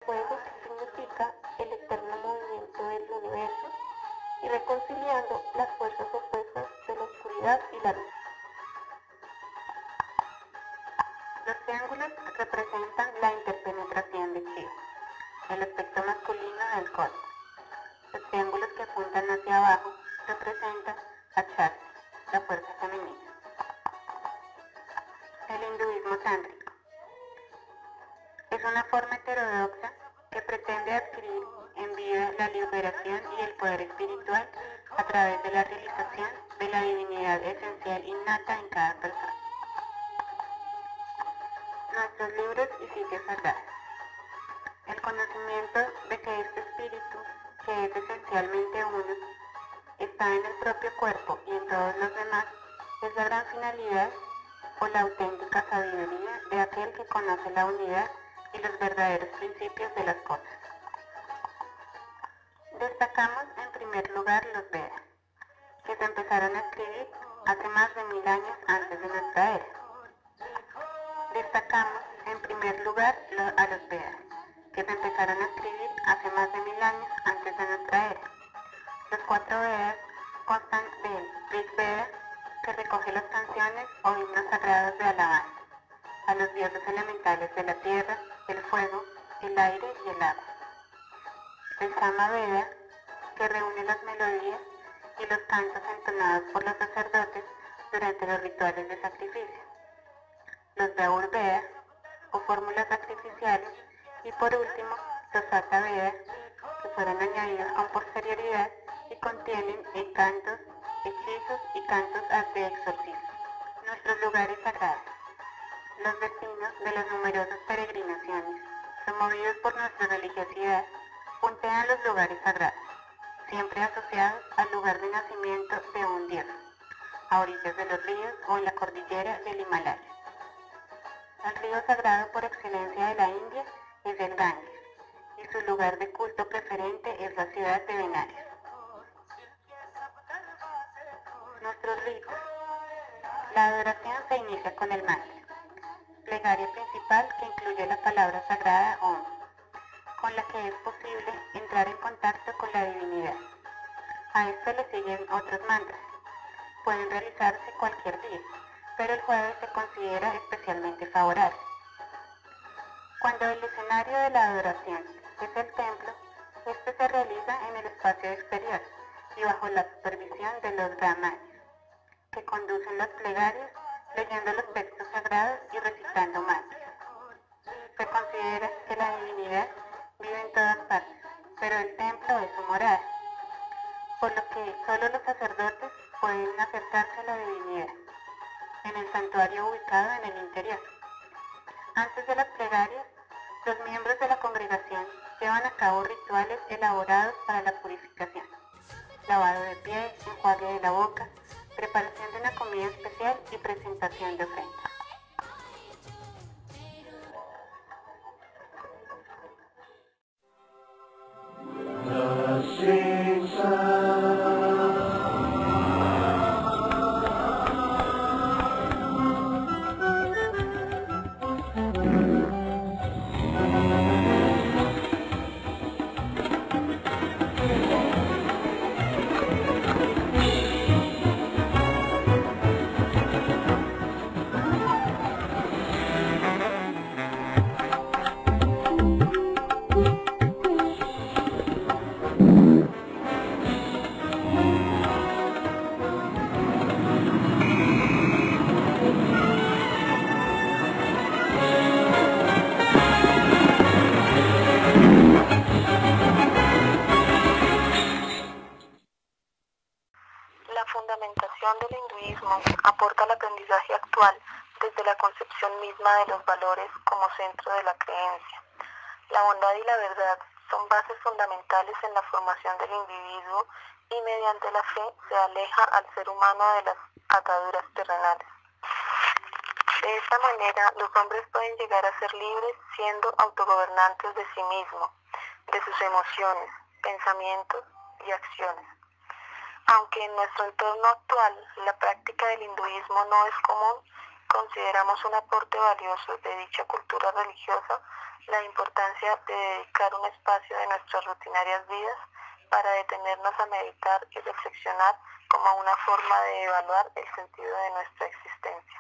fuego, que significa el eterno movimiento del universo, y reconciliando las fuerzas opuestas de la oscuridad y la luz. Los triángulos representan la interpenetración de Chi, el aspecto masculino del cosmos. Los triángulos que apuntan hacia abajo representan a Shakti, la fuerza femenina. El hinduismo tántrico es una forma heterodoxa que pretende adquirir en vida la liberación y el poder espiritual a través de la realización de la divinidad esencial innata en cada persona. Nuestros libros y sitios sagrados. El conocimiento de que este espíritu, que es esencialmente uno, está en el propio cuerpo y en todos los demás, es la gran finalidad o la auténtica sabiduría de aquel que conoce la unidad y los verdaderos principios de las cosas. Destacamos en primer lugar los Vedas, que se empezaron a escribir hace más de 1000 años antes de nuestra era. Destacamos en primer lugar a los Vedas, que se empezaron a escribir hace más de 1000 años antes de nuestra era. Los 4 Vedas constan del Rig Veda, que recoge las canciones o himnos sagrados de alabanza a los dioses elementales de la tierra, el fuego, el aire y el agua. El Sama Veda, que reúne las melodías y los cantos entonados por los sacerdotes durante los rituales de sacrificio. Los Daur Veda, o fórmulas sacrificiales, y por último, los Sata Veda, que fueron añadidos con posterioridad y contienen cantos, hechizos y cantos de exorcismo. Nuestros lugares sagrados. Los destinos de las numerosas peregrinaciones, promovidos por nuestra religiosidad, puntean los lugares sagrados, siempre asociados al lugar de nacimiento de un dios, a orillas de los ríos o en la cordillera del Himalaya. El río sagrado por excelencia de la India es el Ganges, y su lugar de culto preferente es la ciudad de Benares. Nuestros ritos. La adoración se inicia con el mantra, plegaria principal que incluye la palabra sagrada Om, con la que es posible entrar en contacto con la divinidad. A esto le siguen otros mantras. Pueden realizarse cualquier día, pero el jueves se considera especialmente favorable. Cuando el escenario de la adoración es el templo, este se realiza en el espacio exterior y bajo la supervisión de los brahmanes, que conducen las plegarias leyendo los textos sagrados y recitando mantras. Se considera que la divinidad vive en todas partes, pero el templo es su morada, por lo que solo los sacerdotes pueden acercarse a la divinidad, en el santuario ubicado en el interior. Antes de las plegarias, los miembros de la congregación llevan a cabo rituales elaborados para la purificación: lavado de pies, enjuague de la boca, preparación de una comida especial y presentación de ofrendas. La fundamentación del hinduismo aporta al aprendizaje actual desde la concepción misma de los valores como centro de la creencia. La bondad y la verdad son bases fundamentales en la formación del individuo y mediante la fe se aleja al ser humano de las ataduras terrenales. De esta manera, los hombres pueden llegar a ser libres siendo autogobernantes de sí mismos, de sus emociones, pensamientos y acciones. Aunque en nuestro entorno actual la práctica del hinduismo no es común, consideramos un aporte valioso de dicha cultura religiosa la importancia de dedicar un espacio de nuestras rutinarias vidas para detenernos a meditar y reflexionar como una forma de evaluar el sentido de nuestra existencia.